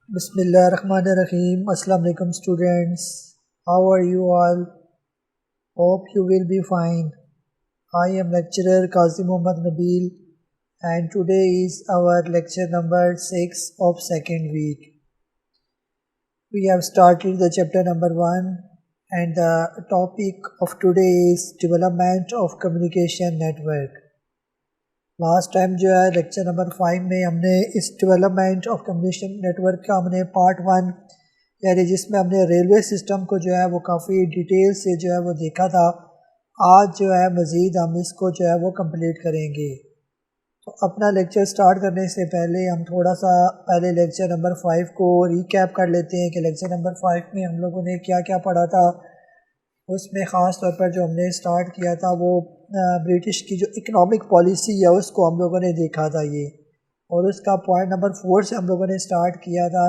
بسم اللہ الرحمن الرحیم. السلام علیکم students. How are you all? Hope you will be fine. I am lecturer Qazi Muhammad Nabil and today is our lecture number 6 of second week. We have started the chapter number 1 and the topic of today is development of communication network. Last time جو ہے lecture number 5 میں ہم نے اس development of communication network کا ہم نے part 1 یعنی جس میں ہم نے ریلوے سسٹم کو جو ہے وہ کافی ڈیٹیل سے جو ہے وہ دیکھا تھا. آج جو ہے مزید ہم اس کو جو ہے وہ کمپلیٹ کریں گے. تو اپنا لیکچر سٹارٹ کرنے سے پہلے ہم تھوڑا سا پہلے لیکچر نمبر 5 کو ریکیپ کر لیتے ہیں کہ لیکچر نمبر 5 میں ہم لوگوں نے کیا کیا پڑھا تھا. اس میں خاص طور پر جو ہم نے سٹارٹ کیا تھا وہ برٹش کی جو اکنامک پالیسی ہے اس کو ہم لوگوں نے دیکھا تھا یہ، اور اس کا پوائنٹ نمبر 4 سے ہم لوگوں نے سٹارٹ کیا تھا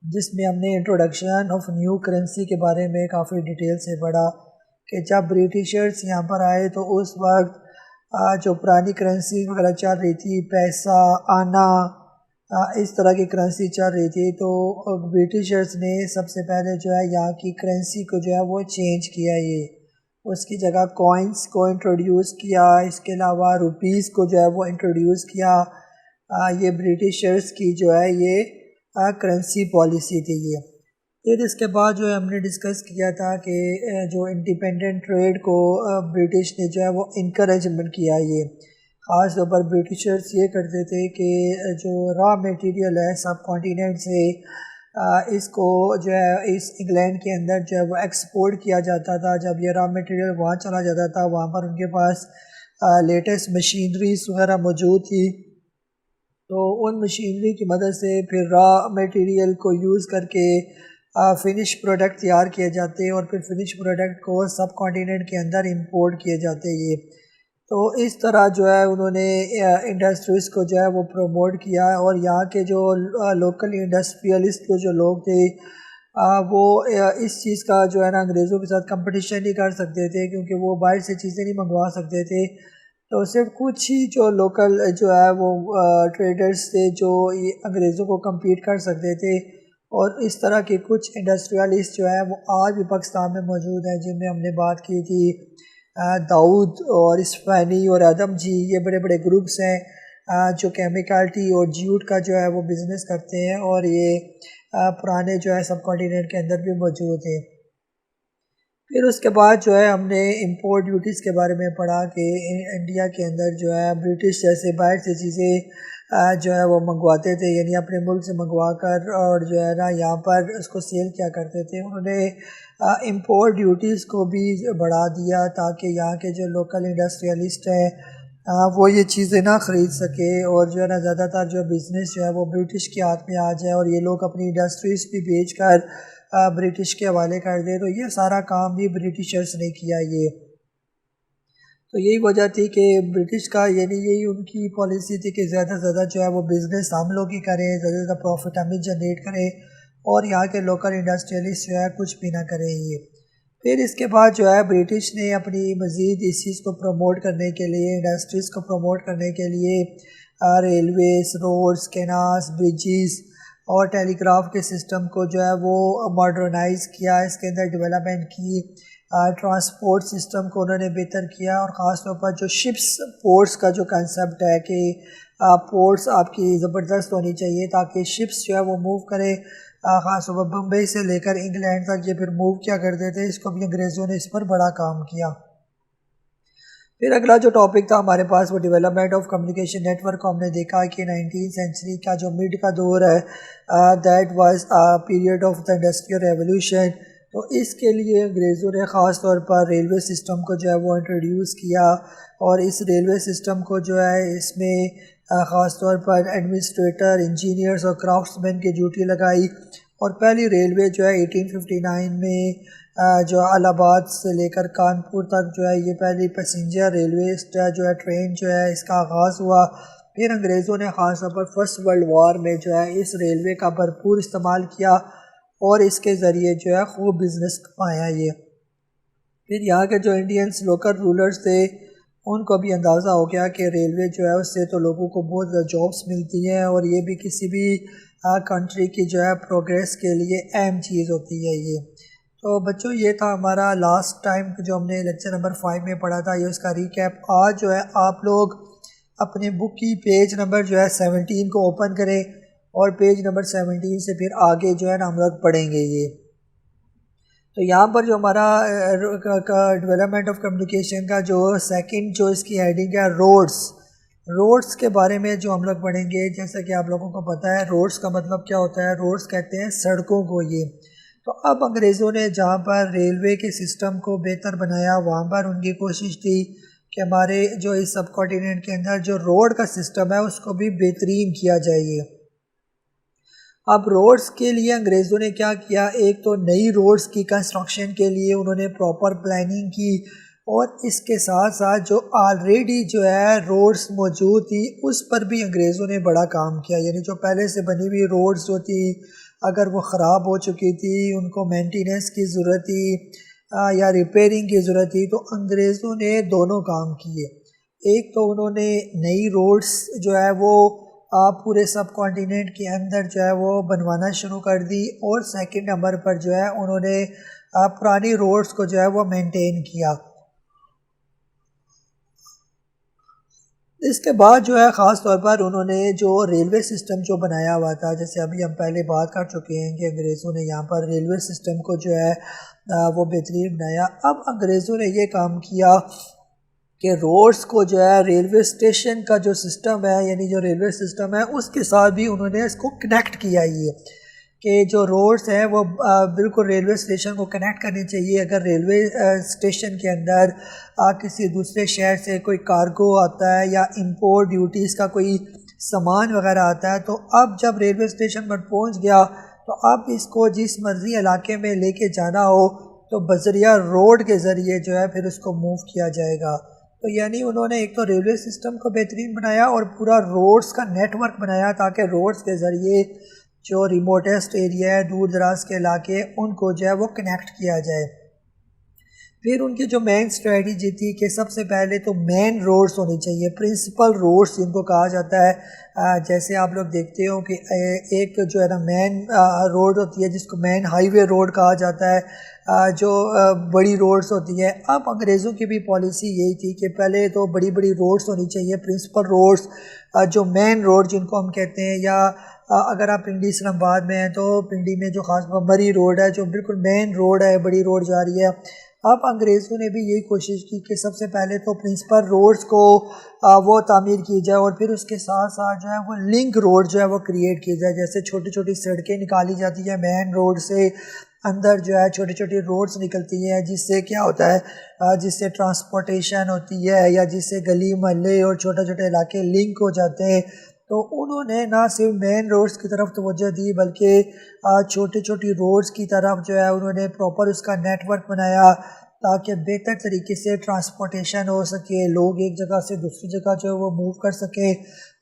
جس میں ہم نے انٹروڈکشن آف نیو کرنسی کے بارے میں کافی ڈیٹیل سے پڑھا کہ جب برٹشرز یہاں پر آئے تو اس وقت جو پرانی کرنسی وغیرہ چل رہی تھی، پیسہ آنا اس طرح کی کرنسی چل رہی تھی، تو برٹشرز نے سب سے پہلے جو ہے یہاں کی کرنسی کو جو ہے وہ چینج کیا. یہ اس کی جگہ کوائنس کو انٹروڈیوس کیا، اس کے علاوہ روپیز کو جو ہے وہ انٹروڈیوس کیا. یہ برٹشرز کی جو ہے یہ کرنسی پالیسی تھی. یہ پھر اس کے بعد جو ہے ہم نے ڈسکس کیا تھا کہ جو انڈیپینڈنٹ ٹریڈ کو برٹش نے جو ہے وہ انکریجمنٹ کیا. یہ خاص طور پر برٹشرز یہ کرتے تھے کہ جو را میٹیریل ہے سب کانٹیننٹ سے اس کو جو ہے اس انگلینڈ کے اندر جو ہے وہ ایکسپورٹ کیا جاتا تھا. جب یہ را میٹیریل وہاں چلا جاتا تھا وہاں پر ان کے پاس لیٹسٹ مشینریز وغیرہ موجود تھی، تو ان مشینری کی مدد سے پھر را میٹیریل کو یوز کر کے فنش پروڈکٹ تیار کیے جاتے اور پھر فنش پروڈکٹ کو سب کانٹیننٹ کے اندر امپورٹ کیے جاتے. یہ تو اس طرح جو ہے انہوں نے انڈسٹریز کو جو ہے وہ پروموٹ کیا، اور یہاں کے جو لوکل انڈسٹریلسٹ جو لوگ تھے وہ اس چیز کا جو ہے نا انگریزوں کے ساتھ کمپٹیشن نہیں کر سکتے تھے کیونکہ وہ باہر سے چیزیں نہیں منگوا سکتے تھے. تو صرف کچھ ہی جو لوکل جو ہے وہ ٹریڈرز تھے جو انگریزوں کو کمپیٹ کر سکتے تھے، اور اس طرح کے کچھ انڈسٹریلسٹ جو ہے وہ آج بھی پاکستان میں موجود ہیں جن میں ہم نے بات کی تھی داؤد اور اسفانی اور آدم جی. یہ بڑے بڑے گروپس ہیں جو کیمیکلٹی اور جیوٹ کا جو ہے وہ بزنس کرتے ہیں، اور یہ پرانے جو ہے سب کانٹیننٹ کے اندر بھی موجود ہیں. پھر اس کے بعد جو ہے ہم نے امپورٹ ڈیوٹیز کے بارے میں پڑھا کہ انڈیا کے اندر جو ہے برٹش جیسے باہر سے چیزیں جو ہے وہ منگواتے تھے، یعنی اپنے ملک سے منگوا کر اور جو ہے نا یہاں پر اس کو سیل کیا کرتے تھے. انہوں نے امپورٹ ڈیوٹیز کو بھی بڑھا دیا تاکہ یہاں کے جو لوکل انڈسٹریلسٹ ہیں وہ یہ چیزیں نہ خرید سکے، اور جو ہے نا زیادہ تر جو بزنس جو ہے وہ برٹش کے ہاتھ میں آ جائے اور یہ لوگ اپنی انڈسٹریز بھی بیچ کر برٹش کے حوالے کر دے. تو یہ سارا کام بھی برٹشرز نے کیا. یہ تو یہی وجہ تھی کہ برٹش کا یعنی یہی ان کی پالیسی تھی کہ زیادہ سے زیادہ جو ہے وہ بزنس ہم لوگ ہی کریں، زیادہ سے زیادہ پروفٹ ہم ہی جنریٹ کریں، اور یہاں کے لوکل انڈسٹریلسٹ جو ہے کچھ بھی نہ کریں. یہ پھر اس کے بعد جو ہے برٹش نے اپنی مزید اس چیز کو پروموٹ کرنے کے لیے، انڈسٹریز کو پروموٹ کرنے کے لیے ریلویز، روڈز، کینالز، برجز اور ٹیلی گراف کے سسٹم کو جو ہے وہ ماڈرنائز کیا، اس کے اندر ڈیولپمنٹ کی. ٹرانسپورٹ سسٹم کو انہوں نے بہتر کیا، اور خاص طور پر جو شپس پورٹس کا جو کنسیپٹ ہے کہ پورٹس آپ کی زبردست ہونی چاہیے تاکہ شپس جو ہے وہ موو کرے. خاص طور پر بمبئی سے لے کر انگلینڈ تک یہ پھر موو کیا کرتے تھے، اس کو بھی انگریزوں نے اس پر بڑا کام کیا. پھر اگلا جو ٹاپک تھا ہمارے پاس وہ development of communication network کو ہم نے دیکھا کہ 19 سینچری کا جو مڈ کا دور ہے that was period of the industrial revolution. تو اس کے لیے انگریزوں نے خاص طور پر ریلوے سسٹم کو جو ہے وہ انٹروڈیوس کیا، اور اس ریلوے سسٹم کو جو ہے اس میں خاص طور پر ایڈمنسٹریٹر، انجینئرز اور کرافٹس مین کی ڈیوٹی لگائی. اور پہلی ریلوے جو ہے 1859 میں جو الہ آباد سے لے کر کانپور تک جو ہے یہ پہلی پیسنجر ریلوے جو ہے ٹرین جو ہے اس کا آغاز ہوا. پھر انگریزوں نے خاص طور پر فرسٹ ورلڈ وار میں جو ہے اس ریلوے کا بھرپور استعمال کیا اور اس کے ذریعے جو ہے خوب بزنس کمایا. یہ پھر یہاں کے جو انڈینس لوکل رولرز تھے ان کو بھی اندازہ ہو گیا کہ ریلوے جو ہے اس سے تو لوگوں کو بہت زیادہ جابس ملتی ہیں، اور یہ بھی کسی بھی کنٹری کی جو ہے پروگریس کے لیے اہم چیز ہوتی ہے یہ۔ تو بچوں یہ تھا ہمارا لاسٹ ٹائم جو ہم نے لیکچر نمبر 5 میں پڑھا تھا، یہ اس کا ریکیپ۔ آج جو ہے آپ لوگ اپنے بک کی پیج نمبر جو ہے 17 کو اوپن کریں، اور پیج نمبر 17 سے پھر آگے جو ہے نا ہم لوگ پڑھیں گے یہ۔ تو یہاں پر جو ہمارا ڈیولپمنٹ آف کمیونیکیشن کا جو سیکنڈ جو اس کی ہیڈنگ ہے روڈس کے بارے میں جو ہم لوگ پڑھیں گے۔ جیسا کہ آپ لوگوں کو پتہ ہے روڈس کا مطلب کیا ہوتا ہے، روڈس کہتے ہیں سڑکوں کو یہ۔ تو اب انگریزوں نے جہاں پر ریلوے کے سسٹم کو بہتر بنایا، وہاں پر ان کی کوشش تھی کہ ہمارے جو اس سب کانٹیننٹ کے اندر جو روڈ کا سسٹم ہے اس کو بھی بہترین کیا جائے۔ اب روڈز کے لیے انگریزوں نے کیا کیا، ایک تو نئی روڈز کی کنسٹرکشن کے لیے انہوں نے پراپر پلاننگ کی، اور اس کے ساتھ ساتھ جو آلریڈی جو ہے روڈز موجود تھی اس پر بھی انگریزوں نے بڑا کام کیا۔ یعنی جو پہلے سے بنی ہوئی روڈز جو تھی، اگر وہ خراب ہو چکی تھی، ان کو مینٹیننس کی ضرورت تھی یا ریپیرنگ کی ضرورت تھی، تو انگریزوں نے دونوں کام کیے۔ ایک تو انہوں نے نئی روڈز جو ہے وہ پورے سب کانٹیننٹ کے اندر جو ہے وہ بنوانا شروع کر دی، اور سیکنڈ نمبر پر جو ہے انہوں نے پرانی روڈز کو جو ہے وہ مینٹین کیا۔ اس کے بعد جو ہے خاص طور پر انہوں نے جو ریلوے سسٹم جو بنایا ہوا تھا، جیسے ابھی ہم پہلے بات کر چکے ہیں کہ انگریزوں نے یہاں پر ریلوے سسٹم کو جو ہے وہ بہترین بنایا۔ اب انگریزوں نے یہ کام کیا کہ روڈز کو جو ہے ریلوے اسٹیشن کا جو سسٹم ہے، یعنی جو ریلوے سسٹم ہے اس کے ساتھ بھی انہوں نے اس کو کنیکٹ کیا، یہ کہ جو روڈز ہیں وہ بالکل ریلوے اسٹیشن کو کنیکٹ کرنی چاہیے۔ اگر ریلوے اسٹیشن کے اندر کسی دوسرے شہر سے کوئی کارگو آتا ہے یا امپورٹ ڈیوٹیز کا کوئی سامان وغیرہ آتا ہے، تو اب جب ریلوے اسٹیشن پر پہنچ گیا تو اب اس کو جس مرضی علاقے میں لے کے جانا ہو تو بذریعہ روڈ کے ذریعے جو ہے پھر اس کو موو کیا جائے گا۔ تو یعنی انہوں نے ایک تو ریلوے سسٹم کو بہترین بنایا اور پورا روڈز کا نیٹ ورک بنایا، تاکہ روڈز کے ذریعے جو ریموٹیسٹ ایریا ہے، دور دراز کے علاقے، ان کو جو ہے وہ کنیکٹ کیا جائے۔ پھر ان کی جو مین اسٹریٹجی تھی کہ سب سے پہلے تو مین روڈز ہونی چاہیے، پرنسپل روڈز جن کو کہا جاتا ہے۔ جیسے آپ لوگ دیکھتے ہو کہ ایک جو ہے نا مین روڈ ہوتی ہے جس کو مین ہائی وے روڈ کہا جاتا ہے، جو بڑی روڈز ہوتی ہے۔ اب انگریزوں کی بھی پالیسی یہی تھی کہ پہلے تو بڑی بڑی روڈز ہونی چاہیے، پرنسپل روڈز، جو مین روڈ جن کو ہم کہتے ہیں، یا اگر آپ پنڈی اسلام آباد میں ہیں تو پنڈی میں جو خاص مری روڈ ہے جو بالکل مین روڈ ہے، بڑی روڈ جا رہی ہے۔ اب انگریزوں نے بھی یہی کوشش کی کہ سب سے پہلے تو پرنسپل روڈز کو وہ تعمیر کی جائے، اور پھر اس کے ساتھ ساتھ جو ہے وہ لنک روڈ جو ہے وہ کریٹ کی جائے۔ جیسے چھوٹی چھوٹی سڑکیں نکالی جاتی ہیں مین روڈ سے، اندر جو ہے چھوٹی چھوٹی روڈز نکلتی ہیں، جس سے کیا ہوتا ہے، جس سے ٹرانسپورٹیشن ہوتی ہے، یا جس سے گلی محلے اور چھوٹے چھوٹے علاقے لنک ہو جاتے ہیں۔ تو انہوں نے نہ صرف مین روڈز کی طرف توجہ دی، بلکہ چھوٹی چھوٹی روڈز کی طرف جو ہے انہوں نے پراپر اس کا نیٹ ورک بنایا، تاکہ بہتر طریقے سے ٹرانسپورٹیشن ہو سکے، لوگ ایک جگہ سے دوسری جگہ جو ہے وہ موو کر سکیں۔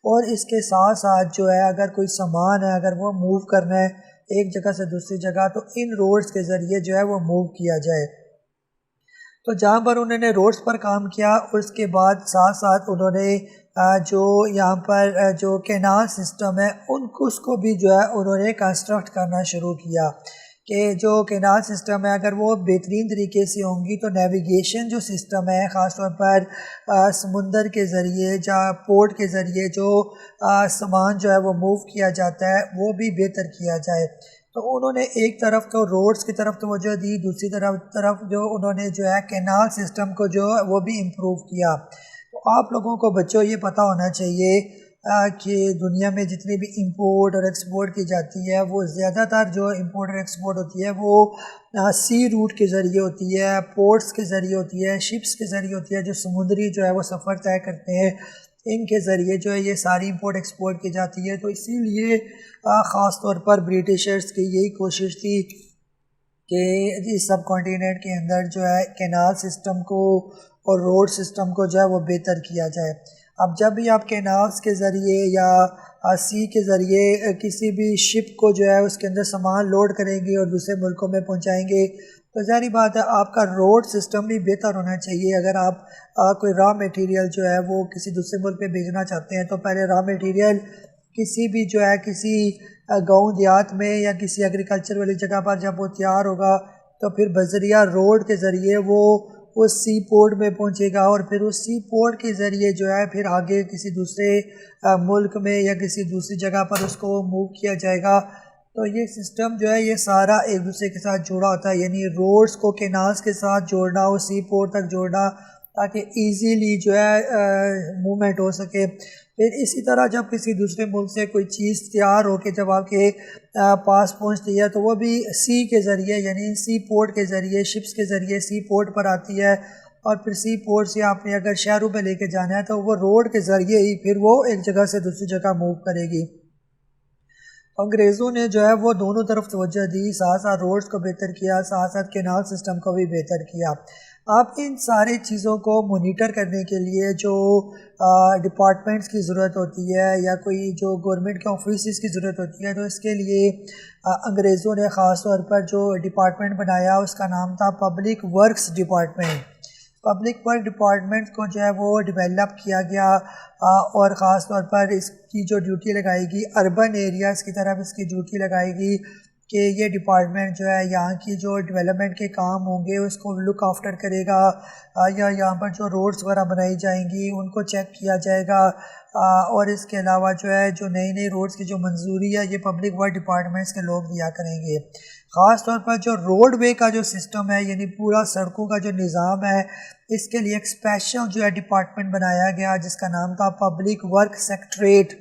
اور اس کے ساتھ ساتھ جو ہے اگر کوئی سامان ہے، اگر وہ موو کرنا ہے ایک جگہ سے دوسری جگہ، تو ان روڈز کے ذریعے جو ہے وہ موو کیا جائے۔ تو جہاں پر انہوں نے روڈز پر کام کیا، اس کے بعد ساتھ ساتھ انہوں نے جو یہاں پر جو کینال سسٹم ہے اس کو بھی جو ہے انہوں نے کنسٹرکٹ کرنا شروع کیا، کہ جو کینال سسٹم ہے اگر وہ بہترین طریقے سے ہوں گی تو نیویگیشن جو سسٹم ہے، خاص طور پر سمندر کے ذریعے یا پورٹ کے ذریعے جو سامان جو ہے وہ موو کیا جاتا ہے وہ بھی بہتر کیا جائے۔ تو انہوں نے ایک طرف تو روڈز کی طرف توجہ دی، دوسری طرف جو انہوں نے جو ہے کینال سسٹم کو جو ہے وہ بھی امپروو کیا۔ تو آپ لوگوں کو بچوں یہ پتہ ہونا چاہیے کہ دنیا میں جتنی بھی امپورٹ اور ایکسپورٹ کی جاتی ہے، وہ زیادہ تر جو امپورٹ اور ایکسپورٹ ہوتی ہے وہ سی روٹ کے ذریعے ہوتی ہے، پورٹس کے ذریعے ہوتی ہے، شپس کے ذریعے ہوتی ہے، جو سمندری جو ہے وہ سفر طے کرتے ہیں، ان کے ذریعے جو ہے یہ ساری امپورٹ ایکسپورٹ کی جاتی ہے۔ تو اسی لیے خاص طور پر برٹشرز کی یہی کوشش تھی کہ اس سب کانٹیننٹ کے اندر جو ہے کینال سسٹم کو اور روڈ سسٹم کو جو ہے وہ بہتر کیا جائے۔ اب جب بھی آپ کینالز کے ذریعے یا سی کے ذریعے کسی بھی شپ کو جو ہے اس کے اندر سامان لوڈ کریں گے اور دوسرے ملکوں میں پہنچائیں گے، تو ظاہری بات ہے آپ کا روڈ سسٹم بھی بہتر ہونا چاہیے۔ اگر آپ کوئی را میٹیریل جو ہے وہ کسی دوسرے ملک میں بھیجنا چاہتے ہیں تو پہلے را میٹیریل کسی بھی جو ہے کسی گاؤں دیہات میں یا کسی ایگریکلچر والی جگہ پر جب وہ تیار ہوگا تو پھر بذریعہ روڈ کے ذریعے وہ اس سی پورٹ میں پہنچے گا، اور پھر اس سی پورٹ کے ذریعے جو ہے پھر آگے کسی دوسرے ملک میں یا کسی دوسری جگہ پر اس کو موو کیا جائے گا۔ تو یہ سسٹم جو ہے یہ سارا ایک دوسرے کے ساتھ جڑا ہوتا ہے، یعنی روڈز کو کینالز کے ساتھ جوڑنا، اور سی پورٹ تک جوڑنا تاکہ ایزیلی جو ہے موومنٹ ہو سکے۔ پھر اسی طرح جب کسی دوسرے ملک سے کوئی چیز تیار ہو کے جب آپ کے پاس پہنچتی ہے تو وہ بھی سی کے ذریعے، یعنی سی پورٹ کے ذریعے، شپس کے ذریعے سی پورٹ پر آتی ہے، اور پھر سی پورٹ سے آپ نے اگر شہروں پہ لے کے جانا ہے تو وہ روڈ کے ذریعے ہی پھر وہ ایک جگہ سے دوسری جگہ موو کرے گی۔ انگریزوں نے جو ہے وہ دونوں طرف توجہ دی، ساتھ ساتھ روڈز کو بہتر کیا، ساتھ ساتھ کینال سسٹم کو بھی بہتر کیا۔ آپ ان سارے چیزوں کو مانیٹر کرنے کے لیے جو ڈپارٹمنٹس کی ضرورت ہوتی ہے یا کوئی جو گورنمنٹ کے آفیسز کی ضرورت ہوتی ہے، تو اس کے لیے انگریزوں نے خاص طور پر جو ڈپارٹمنٹ بنایا اس کا نام تھا public works department. Public work department کو جو ہے وہ ڈیولپ کیا گیا، اور خاص طور پر اس کی جو ڈیوٹی لگائی گئی اربن ایریاز کی طرف اس کی ڈیوٹی لگائی گئی کہ یہ ڈپارٹمنٹ جو ہے یہاں کی جو ڈیولپمنٹ کے کام ہوں گے اس کو لک آفٹر کرے گا، یا یہاں پر جو روڈز وغیرہ بنائی جائیں گی ان کو چیک کیا جائے گا، اور اس کے علاوہ جو ہے جو نئی نئی روڈز کی جو منظوری ہے یہ پبلک ورک ڈپارٹمنٹس کے لوگ دیا کریں گے۔ خاص طور پر جو روڈ وے کا جو سسٹم ہے، یعنی پورا سڑکوں کا جو نظام ہے، اس کے لیے ایک اسپیشل جو ہے ڈپارٹمنٹ بنایا گیا جس کا نام تھا پبلک ورک سیکٹریٹ۔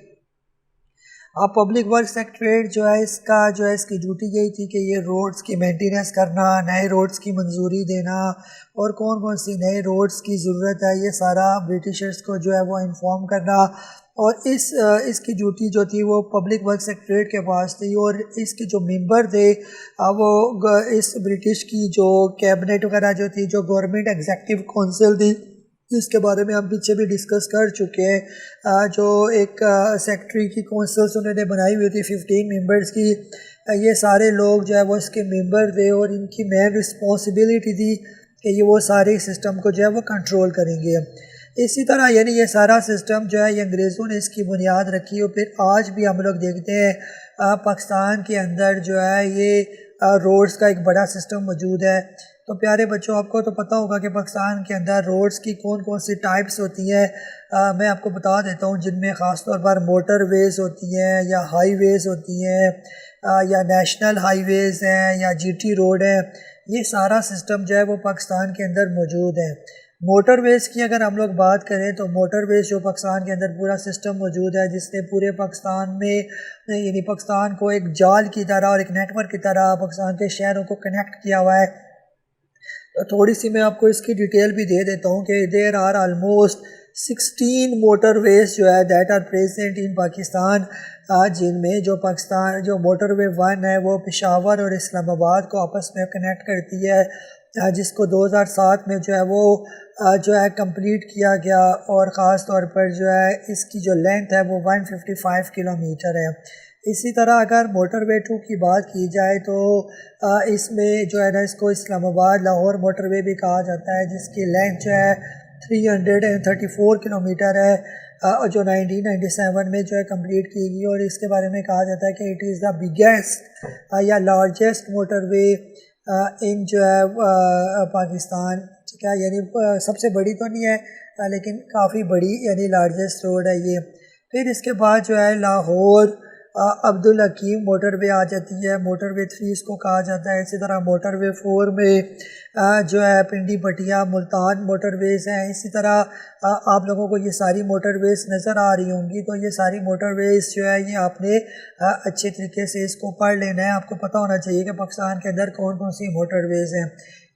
اب پبلک ورک سیکٹریٹ جو ہے اس کی ڈیوٹی یہی تھی کہ یہ روڈز کی مینٹیننس کرنا، نئے روڈز کی منظوری دینا، اور کون کون سی نئے روڈز کی ضرورت ہے یہ سارا برٹشرز کو جو ہے وہ انفارم کرنا، اور اس کی ڈیوٹی جو تھی وہ پبلک ورک سیکٹریٹ کے پاس تھی، اور اس کے جو ممبر تھے وہ اس برٹش کی جو کیبنٹ وغیرہ جو تھی، جو گورنمنٹ ایگزیکٹو کونسل تھی جس کے بارے میں ہم پیچھے بھی ڈسکس کر چکے ہیں، جو ایک سیکٹری کی کونسلز انہوں نے بنائی ہوئی تھی 15 ممبرز کی، یہ سارے لوگ جو ہے وہ اس کے ممبر تھے، اور ان کی مین رسپانسبلٹی تھی کہ یہ وہ سارے سسٹم کو جو ہے وہ کنٹرول کریں گے۔ اسی طرح یعنی یہ سارا سسٹم جو ہے یہ انگریزوں نے اس کی بنیاد رکھی، اور پھر آج بھی ہم لوگ دیکھتے ہیں پاکستان کے اندر جو ہے یہ روڈز کا ایک بڑا سسٹم موجود ہے۔ تو پیارے بچوں، آپ کو تو پتہ ہوگا کہ پاکستان کے اندر روڈز کی کون کون سی ٹائپس ہوتی ہیں۔ میں آپ کو بتا دیتا ہوں، جن میں خاص طور پر موٹر ویز ہوتی ہیں، یا ہائی ویز ہوتی ہیں، یا نیشنل ہائی ویز ہیں، یا جی ٹی روڈ ہے۔ یہ سارا سسٹم جو ہے وہ پاکستان کے اندر موجود ہے۔ موٹر ویز کی اگر ہم لوگ بات کریں تو موٹر ویز جو پاکستان کے اندر پورا سسٹم موجود ہے، جس نے پورے پاکستان میں یعنی پاکستان کو ایک جال کی طرح اور ایک نیٹ ورک کی طرح پاکستان کے شہروں کو کنیکٹ کیا ہوا ہے۔ تو تھوڑی سی میں آپ کو اس کی ڈیٹیل بھی دے دیتا ہوں کہ there are almost 16 motorways جو ہے that are present in Pakistan, جن میں جو موٹر وے 1 ہے وہ پشاور اور اسلام آباد کو آپس میں کنیکٹ کرتی ہے، جس کو 2007 میں جو ہے وہ کمپلیٹ کیا گیا، اور خاص طور پر جو ہے اس کی جو لینتھ ہے وہ 155 کلومیٹر ہے۔ اسی طرح اگر موٹر وے 2 کی بات کی جائے تو اس میں جو ہے نا اس کو اسلام آباد لاہور موٹر وے بھی کہا جاتا ہے، جس کی لینتھ جو ہے 334 کلومیٹر ہے، جو 1997 میں جو ہے کمپلیٹ کی گئی، اور اس کے بارے میں کہا جاتا ہے کہ اٹ از دا بگیسٹ یا لارجسٹ موٹر وے ان جو ہے پاکستان، ٹھیک ہے، یعنی سب سے بڑی تو نہیں ہے لیکن کافی بڑی یعنی لارجسٹ روڈ ہے یہ۔ پھر اس کے بعد جو ہے لاہور عبدالحکیم موٹر وے آ جاتی ہے، موٹر وے 3 اس کو کہا جاتا ہے۔ اسی طرح موٹر وے 4 میں جو ہے پنڈی پٹیا ملتان موٹر ویز ہیں۔ اسی طرح آپ لوگوں کو یہ ساری موٹر ویز نظر آ رہی ہوں گی، تو یہ ساری موٹر ویز جو ہے یہ آپ نے اچھے طریقے سے اس کو پڑھ لینا ہے۔ آپ کو پتہ ہونا چاہیے کہ پاکستان کے اندر کون کون سی موٹر ویز ہیں۔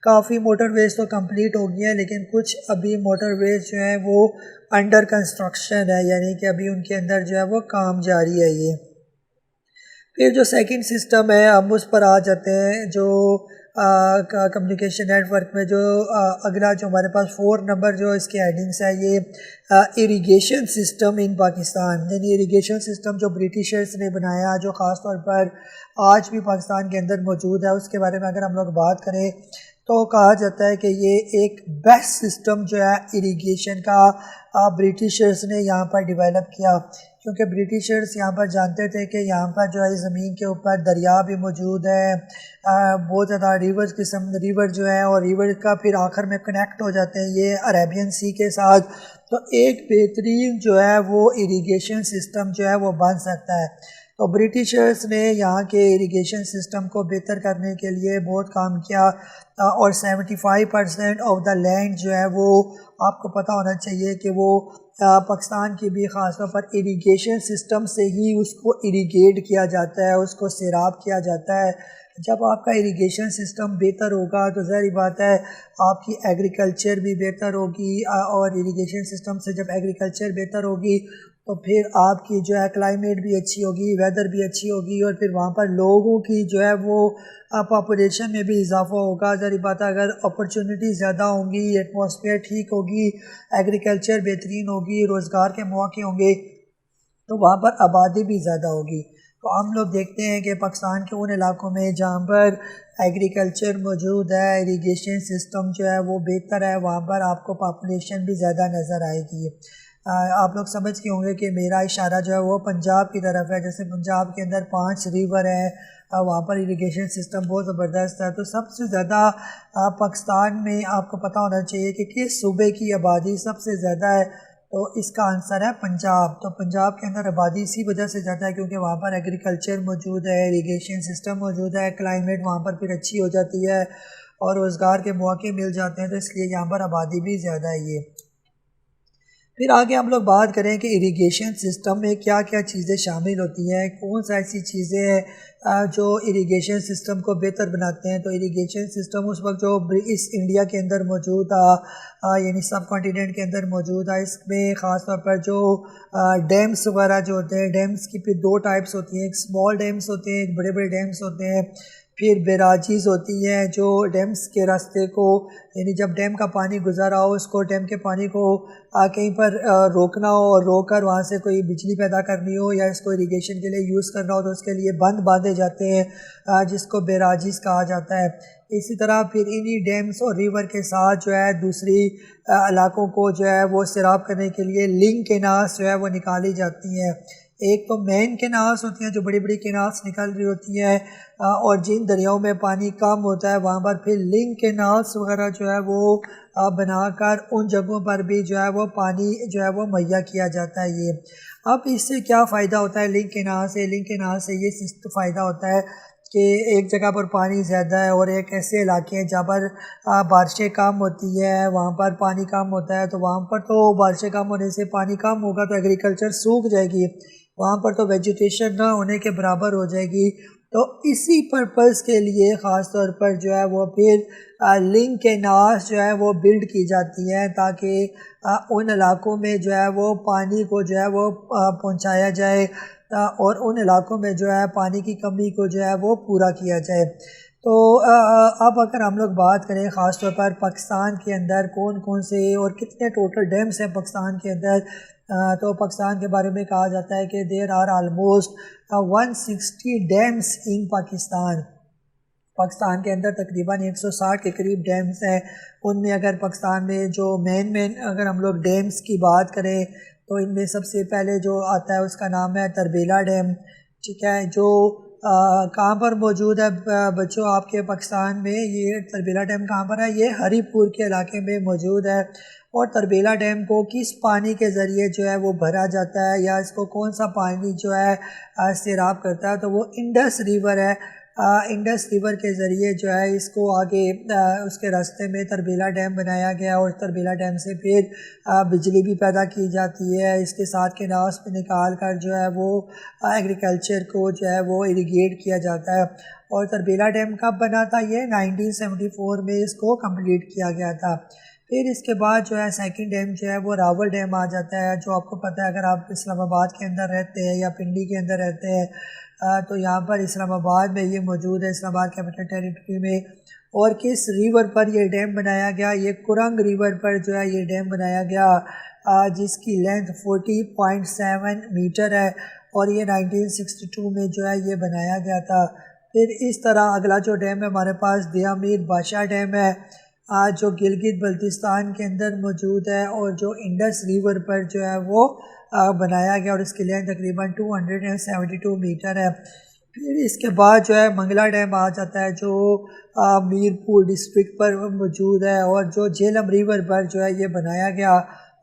کافی موٹر ویز تو کمپلیٹ ہو گئی ہیں، لیکن کچھ ابھی موٹر ویز جو ہیں وہ انڈر کنسٹرکشن ہے، یعنی کہ ابھی ان کے اندر جو ہے وہ کام جاری ہے یہ۔ پھر جو سیکنڈ سسٹم ہے ہم اس پر آ جاتے ہیں، جو کمیونیکیشن نیٹ ورک میں جو اگلا جو ہمارے پاس 4 نمبر جو اس کے ہیڈنگس ہے، یہ اریگیشن سسٹم ان پاکستان، یعنی اریگیشن سسٹم جو برٹشرز نے بنایا، جو خاص طور پر آج بھی پاکستان کے اندر موجود ہے۔ اس کے بارے میں اگر ہم لوگ بات کریں تو کہا جاتا ہے کہ یہ ایک بیسٹ سسٹم جو ہے اریگیشن کا برٹشرز نے یہاں پر ڈیولپ کیا۔ کیونکہ برٹشرز یہاں پر جانتے تھے کہ یہاں پر جو ہے زمین کے اوپر دریا بھی موجود ہے، بہت زیادہ ریور جو ہے، اور ریور کا پھر آخر میں کنیکٹ ہو جاتے ہیں یہ عربین سی کے ساتھ، تو ایک بہترین جو ہے وہ اریگیشن سسٹم جو ہے وہ بن سکتا ہے۔ تو برٹشرز نے یہاں کے اریگیشن سسٹم کو بہتر کرنے کے لیے بہت کام کیا، اور 75% آف دا لینڈ جو ہے وہ آپ کو پتہ ہونا چاہیے کہ وہ پاکستان کی بھی خاص طور پر اریگیشن سسٹم سے ہی اس کو اریگیٹ کیا جاتا ہے، اس کو سیراب کیا جاتا ہے۔ جب آپ کا اریگیشن سسٹم بہتر ہوگا تو ظاہری بات ہے آپ کی ایگریکلچر بھی بہتر ہوگی، اور اریگیشن سسٹم سے جب ایگریکلچر بہتر ہوگی تو پھر آپ کی جو ہے کلائمیٹ بھی اچھی ہوگی، ویدر بھی اچھی ہوگی، اور پھر وہاں پر لوگوں کی جو ہے وہ پاپولیشن میں بھی اضافہ ہوگا۔ ظاہری بات ہے اگر اپرچونٹی زیادہ ہوں گی، ایٹماسفیئر ٹھیک ہوگی، ایگریکلچر بہترین ہوگی، روزگار کے مواقع ہوں گے، تو وہاں پر آبادی بھی زیادہ ہوگی۔ تو ہم لوگ دیکھتے ہیں کہ پاکستان کے ان علاقوں میں جہاں پر ایگریکلچر موجود ہے، اریگیشن سسٹم جو ہے وہ بہتر ہے، وہاں پر آپ کو پاپولیشن بھی زیادہ نظر آئے گی۔ آپ لوگ سمجھ کے ہوں گے کہ میرا اشارہ جو ہے وہ پنجاب کی طرف ہے، جیسے پنجاب کے اندر 5 ریور ہیں، وہاں پر اریگیشن سسٹم بہت زبردست ہے۔ تو سب سے زیادہ پاکستان میں آپ کو پتہ ہونا چاہیے کہ کس صوبے کی آبادی سب سے زیادہ ہے، تو اس کا آنسر ہے پنجاب۔ تو پنجاب کے اندر آبادی اسی وجہ سے زیادہ ہے کیونکہ وہاں پر ایگریکلچر موجود ہے، اریگیشن سسٹم موجود ہے، کلائمیٹ وہاں پر پھر اچھی ہو جاتی ہے، اور روزگار کے مواقع مل جاتے ہیں، تو اس لیے یہاں پر آبادی بھی زیادہ ہے۔ یہ پھر آگے ہم لوگ بات کریں کہ اریگیشن سسٹم میں کیا کیا چیزیں شامل ہوتی ہیں، کون سا ایسی چیزیں ہیں جو اریگیشن سسٹم کو بہتر بناتے ہیں۔ تو اریگیشن سسٹم اس وقت جو اس انڈیا کے اندر موجود تھا، یعنی سب کانٹیننٹ کے اندر موجود ہے، اس میں خاص طور پر جو ڈیمز وغیرہ جو ہوتے ہیں، ڈیمز کی پھر 2 ٹائپس ہوتی ہیں، ایک اسمال ڈیمز ہوتے ہیں، ایک بڑے بڑے ڈیمز ہوتے ہیں، پھر بیراجیز ہوتی ہیں جو ڈیمز کے راستے کو، یعنی جب ڈیم کا پانی گزرا ہو اس کو، ڈیم کے پانی کو کہیں پر روکنا ہو اور روک کر وہاں سے کوئی بجلی پیدا کرنی ہو یا اس کو اریگیشن کے لیے یوز کرنا ہو تو اس کے لیے بند باندھے جاتے ہیں، جس کو بیراجیز کہا جاتا ہے۔ اسی طرح پھر انہی ڈیمز اور ریور کے ساتھ جو ہے دوسری علاقوں کو جو ہے وہ سیراب کرنے کے لیے لنک کینالز جو ہے وہ نکالی جاتی ہیں۔ ایک تو مین کینالز ہوتی ہیں جو بڑی بڑی کینالز نکل رہی ہوتی ہیں، اور جن دریاؤں میں پانی کم ہوتا ہے وہاں پر پھر لنک کینالز وغیرہ جو ہے وہ بنا کر ان جگہوں پر بھی جو ہے وہ پانی جو ہے وہ مہیا کیا جاتا ہے۔ یہ اب اس سے کیا فائدہ ہوتا ہے لنک کینال سے؟ لنک کینال سے یہ فائدہ ہوتا ہے کہ ایک جگہ پر پانی زیادہ ہے اور ایک ایسے علاقے ہیں جہاں پر بارشیں کم ہوتی ہے، وہاں پر پانی کم ہوتا ہے، تو وہاں پر تو بارشیں کم ہونے سے پانی کم ہوگا تو ایگریکلچر سوکھ جائے گی، وہاں پر تو ویجیٹیشن نہ ہونے کے برابر ہو جائے گی۔ تو اسی پرپز کے لیے خاص طور پر جو ہے وہ پھر لنک کینالز جو ہے وہ بلڈ کی جاتی ہیں تاکہ ان علاقوں میں جو ہے وہ پانی کو جو ہے وہ پہنچایا جائے، اور ان علاقوں میں جو ہے پانی کی کمی کو جو ہے وہ پورا کیا جائے۔ تو اب اگر ہم لوگ بات کریں خاص طور پر پاکستان کے اندر کون کون سے اور کتنے ٹوٹل ڈیمز ہیں پاکستان کے اندر، تو پاکستان کے بارے میں کہا جاتا ہے کہ دیر آر آلموسٹ 160 ڈیمز ان پاکستان کے اندر تقریباً 160 کے قریب ڈیمز ہیں۔ ان میں اگر پاکستان میں جو مین اگر ہم لوگ ڈیمز کی بات کریں تو ان میں سب سے پہلے جو آتا ہے اس کا نام ہے تربیلا ڈیم، ٹھیک ہے، جو کہاں پر موجود ہے بچوں آپ کے پاکستان میں؟ یہ تربیلا ڈیم کہاں پر ہے؟ یہ ہری پور کے علاقے میں موجود ہے۔ اور تربیلا ڈیم کو کس پانی کے ذریعے جو ہے وہ بھرا جاتا ہے یا اس کو کون سا پانی جو ہے سیراب کرتا ہے؟ تو وہ انڈس ریور ہے، انڈس ریور کے ذریعے جو ہے اس کو آگے اس کے راستے میں تربیلا ڈیم بنایا گیا، اور تربیلا ڈیم سے پھر بجلی بھی پیدا کی جاتی ہے، اس کے ساتھ کینالز پہ نکال کر جو ہے وہ ایگریکلچر کو جو ہے وہ اریگیٹ کیا جاتا ہے۔ اور تربیلا ڈیم کب بنا تھا؟ یہ 1974 میں اس کو کمپلیٹ کیا گیا تھا۔ پھر اس کے بعد جو ہے سیکنڈ ڈیم جو ہے وہ راول ڈیم آ جاتا ہے، جو آپ کو پتہ ہے اگر آپ اسلام آباد کے اندر رہتے ہیں یا پنڈی کے اندر رہتے ہیں تو یہاں پر اسلام آباد میں یہ موجود ہے، اسلام آباد کیپٹل ٹیریٹری میں۔ اور کس ریور پر یہ ڈیم بنایا گیا؟ یہ کرنگ ریور پر جو ہے یہ ڈیم بنایا گیا، جس کی لینتھ 40.7 میٹر ہے، اور یہ 1962 میں جو ہے یہ بنایا گیا تھا۔ پھر اس طرح اگلا جو ڈیم ہے ہمارے پاس دیا میر بادشاہ ڈیم ہے، جو گلگت بلتستان کے اندر موجود ہے، اور جو انڈس ریور پر جو ہے وہ بنایا گیا اور اس کی لینتھ تقریباً 272 میٹر ہے۔ پھر اس کے بعد جو ہے منگلا ڈیم آ جاتا ہے جو میرپور ڈسٹرکٹ پر موجود ہے، اور جو جہلم ریور پر جو ہے یہ بنایا گیا،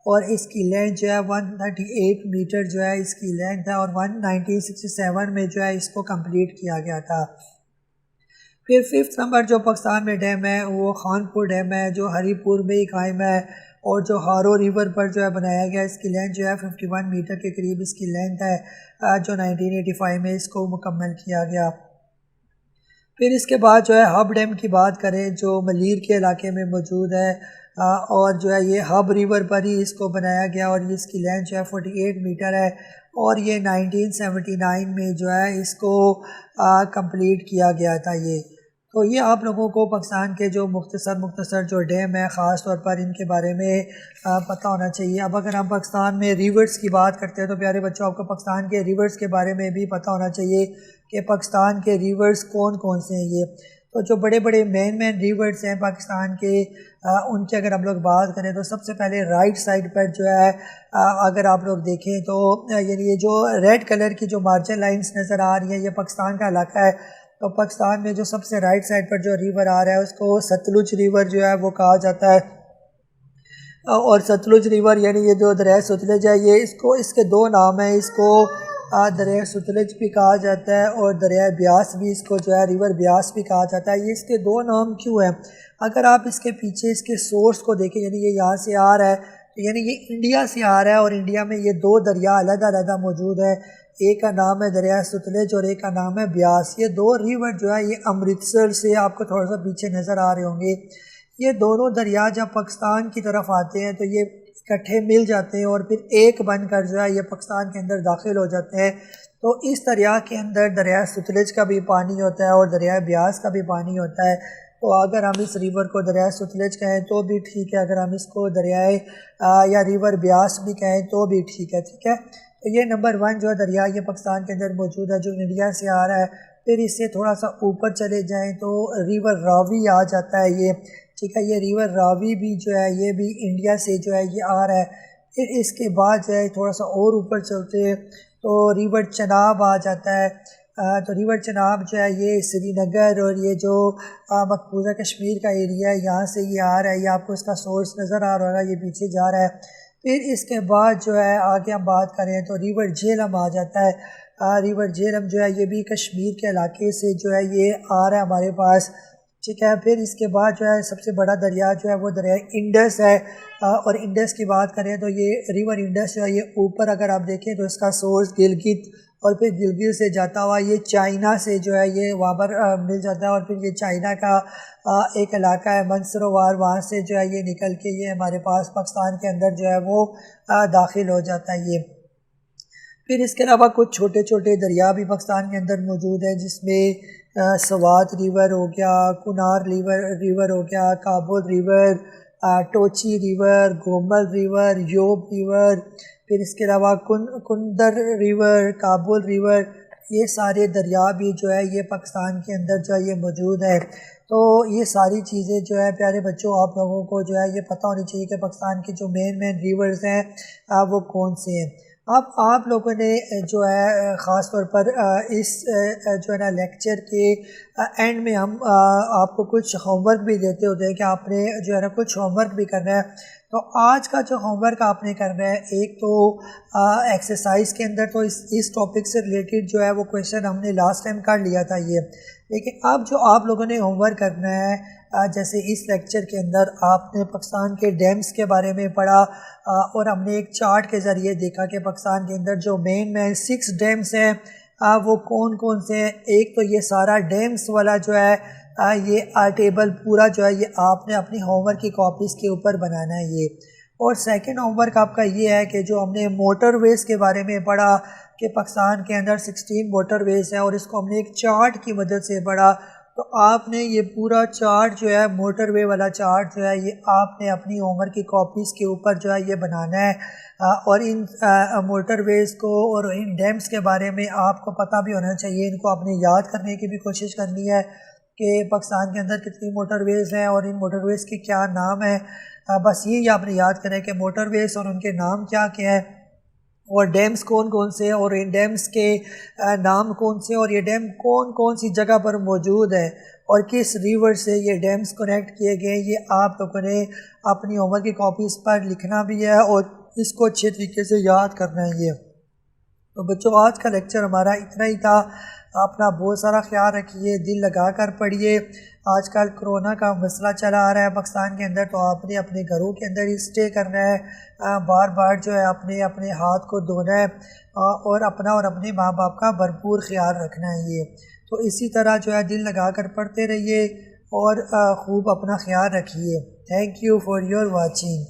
اور اس کی لینتھ جو ہے 138 میٹر جو ہے اس کی لینتھ ہے، اور 1967 میں جو ہے اس کو کمپلیٹ کیا گیا تھا۔ پھر 5 نمبر جو پاکستان میں ڈیم ہے وہ خانپور ڈیم ہے جو ہری پور میں ہی قائم ہے، اور جو ہارو ریور پر جو ہے بنایا گیا، اس کی لینتھ جو ہے 51 میٹر کے قریب اس کی لینتھ ہے، جو 1985 میں اس کو مکمل کیا گیا۔ پھر اس کے بعد جو ہے ہب ڈیم کی بات کریں جو ملیر کے علاقے میں موجود ہے، اور جو ہے یہ ہب ریور پر ہی اس کو بنایا گیا، اور اس کی لینتھ جو ہے 48 میٹر ہے، اور یہ 1979 میں جو ہے اس کو کمپلیٹ کیا گیا تھا یہ۔ تو یہ آپ لوگوں کو پاکستان کے جو مختصر جو ڈیم ہے خاص طور پر ان کے بارے میں پتہ ہونا چاہیے۔ اب اگر ہم پاکستان میں ریورز کی بات کرتے ہیں تو پیارے بچوں آپ کو پاکستان کے ریورز کے بارے میں بھی پتہ ہونا چاہیے کہ پاکستان کے ریورز کون کون سے ہیں یہ۔ تو جو بڑے بڑے مین ریورز ہیں پاکستان کے، ان کی اگر ہم لوگ بات کریں تو سب سے پہلے رائٹ سائڈ پر جو ہے اگر آپ لوگ دیکھیں تو یعنی یہ جو ریڈ کلر کی جو مارجن لائنز نظر آ رہی ہیں یہ پاکستان کا علاقہ ہے۔ تو پاکستان میں جو سب سے رائٹ سائڈ پر جو ریور آ رہا ہے اس کو ستلج ریور جو ہے وہ کہا جاتا ہے، اور ستلج ریور یعنی یہ جو دریائے ستلج ہے یہ اس کے دو نام ہیں، اس کو دریائے ستلج بھی کہا جاتا ہے، اور دریائے بیاس بھی اس کو جو ہے ریور بیاس بھی کہا جاتا ہے۔ یہ اس کے دو نام کیوں ہیں؟ اگر آپ اس کے پیچھے اس کے سورس کو دیکھیں، یعنی یہ یہاں سے آ رہا ہے، یعنی یہ انڈیا سے آ رہا ہے، اور انڈیا میں یہ دو دریا علیحدہ موجود ہے، ایک کا نام ہے دریائے ستلج اور ایک کا نام ہے بیاس۔ یہ دو ریور جو ہے یہ امرتسر سے آپ کو تھوڑا سا پیچھے نظر آ رہے ہوں گے۔ یہ دونوں دریا جب پاکستان کی طرف آتے ہیں تو یہ اکٹھے مل جاتے ہیں اور پھر ایک بن کر جو ہے یہ پاکستان کے اندر داخل ہو جاتے ہیں۔ تو اس دریا کے اندر دریائے ستلج کا بھی پانی ہوتا ہے اور دریائے بیاس کا بھی پانی ہوتا ہے۔ تو اگر ہم اس ریور کو دریائے ستلج کہیں تو بھی ٹھیک ہے، اگر ہم اس کو دریائے یا ریور بیاس بھی کہیں تو بھی ٹھیک ہے۔ تو یہ نمبر 1 جو ہے دریا یہ پاکستان کے اندر موجود ہے جو انڈیا سے آ رہا ہے۔ پھر اس سے تھوڑا سا اوپر چلے جائیں تو ریور راوی آ جاتا ہے یہ، ٹھیک ہے، یہ ریور راوی بھی جو ہے یہ بھی انڈیا سے جو ہے یہ آ رہا ہے۔ پھر اس کے بعد جو ہے تھوڑا سا اور اوپر چلتے ہیں تو ریور چناب آ جاتا ہے۔ تو ریور چناب جو ہے یہ سری نگر اور یہ جو مقبوضہ کشمیر کا ایریا ہے یہاں سے یہ آ رہا ہے، یہ آپ کو اس کا سورس نظر آ رہا ہے، یہ پیچھے جا رہا ہے۔ پھر اس کے بعد جو ہے آگے ہم بات کریں تو ریور جہلم آ جاتا ہے۔ ریور جہلم جو ہے یہ بھی کشمیر کے علاقے سے جو ہے یہ آ رہا ہے ہمارے پاس، ٹھیک ہے۔ پھر اس کے بعد جو ہے سب سے بڑا دریا جو ہے وہ دریائے انڈس ہے، اور انڈس کی بات کریں تو یہ ریور انڈس جو ہے یہ اوپر اگر آپ دیکھیں تو اس کا سورس گلگت، اور پھر گلگت سے جاتا ہوا یہ چائنا سے جو ہے یہ وہاں پر مل جاتا ہے، اور پھر یہ چائنا کا ایک علاقہ ہے منسروار، وہاں سے جو ہے یہ نکل کے یہ ہمارے پاس پاکستان کے اندر جو ہے وہ داخل ہو جاتا ہے یہ۔ پھر اس کے علاوہ کچھ چھوٹے چھوٹے دریا بھی پاکستان کے اندر موجود ہیں جس میں سوات ریور ہو گیا، کنار ریور ہو گیا، Kabul river, Tochi river, Gomal river, یوب ریور، پھر اس کے علاوہ کندر ریور، کابل ریور، یہ سارے دریا بھی جو ہے یہ پاکستان کے اندر جو ہے یہ موجود ہے۔ تو یہ ساری چیزیں جو ہے پیارے بچوں آپ لوگوں کو جو ہے یہ پتہ ہونی چاہیے کہ پاکستان کے جو مین ریورز ہیں وہ کون سے ہیں۔ اب آپ لوگوں نے جو ہے خاص طور پر اس جو ہے نا لیکچر کے اینڈ میں ہم آپ کو کچھ ہوم ورک بھی دیتے ہوتے ہیں کہ آپ نے جو ہے نا کچھ ہوم ورک بھی کرنا ہے۔ تو آج کا جو ہوم ورک آپ نے کرنا ہے، ایک تو ایکسرسائز کے اندر تو اس ٹاپک سے ریلیٹڈ جو ہے وہ کویشچن ہم نے لاسٹ ٹائم کر لیا تھا یہ، لیکن اب جو آپ لوگوں نے ہوم ورک کرنا ہے جیسے اس لیکچر کے اندر آپ نے پاکستان کے ڈیمز کے بارے میں پڑھا، اور ہم نے ایک چارٹ کے ذریعے دیکھا کہ پاکستان کے اندر جو مین 6 ڈیمز ہیں وہ کون کون سے ہیں۔ ایک تو یہ سارا ڈیمز والا جو ہے یہ ٹیبل پورا جو ہے یہ آپ نے اپنی ہوم ورک کی کاپیز کے اوپر بنانا ہے یہ۔ اور سیکنڈ ہوم ورک آپ کا یہ ہے کہ جو ہم نے موٹر ویز کے بارے میں پڑھا کہ پاکستان کے اندر 16 موٹر ویز ہیں، اور اس کو ہم نے ایک چارٹ کی مدد سے پڑھا۔ تو آپ نے یہ پورا چارٹ جو ہے موٹر وے والا چارٹ جو ہے یہ آپ نے اپنی ہوم ورک کی کاپیز کے اوپر جو ہے یہ بنانا ہے، اور ان موٹر ویز کو اور ان ڈیمز کے بارے میں آپ کو پتہ بھی ہونا چاہیے، ان کو آپ نے یاد کرنے کی بھی کوشش کرنی ہے کہ پاکستان کے اندر کتنی موٹر ویز ہیں اور ان موٹر ویز کے کیا نام ہیں۔ بس یہی آپ نے یاد کریں کہ موٹر ویز اور ان کے نام کیا کیا ہے، اور ڈیمز کون کون سے اور ان ڈیمز کے نام کون سے اور یہ ڈیم کون کون سی جگہ پر موجود ہے اور کس ریور سے یہ ڈیمز کنیکٹ کیے گئے، یہ آپ لوگوں نے اپنی ہوم ورک کی کاپیز پر لکھنا بھی ہے اور اس کو اچھے طریقے سے یاد کرنا ہے۔ یہ تو بچوں آج کا لیکچر ہمارا اتنا ہی تھا۔ اپنا بہت سارا خیال رکھیے، دل لگا کر پڑھیے۔ آج کل کرونا کا مسئلہ چلا آ رہا ہے پاکستان کے اندر، تو آپ نے اپنے گھروں کے اندر ہی اسٹے کرنا ہے، بار بار جو ہے اپنے ہاتھ کو دھونا ہے اور اپنا اور اپنے ماں باپ کا بھرپور خیال رکھنا ہے۔ یہ تو اسی طرح جو ہے دل لگا کر پڑھتے رہیے اور خوب اپنا خیال رکھیے۔ Thank you for your watching.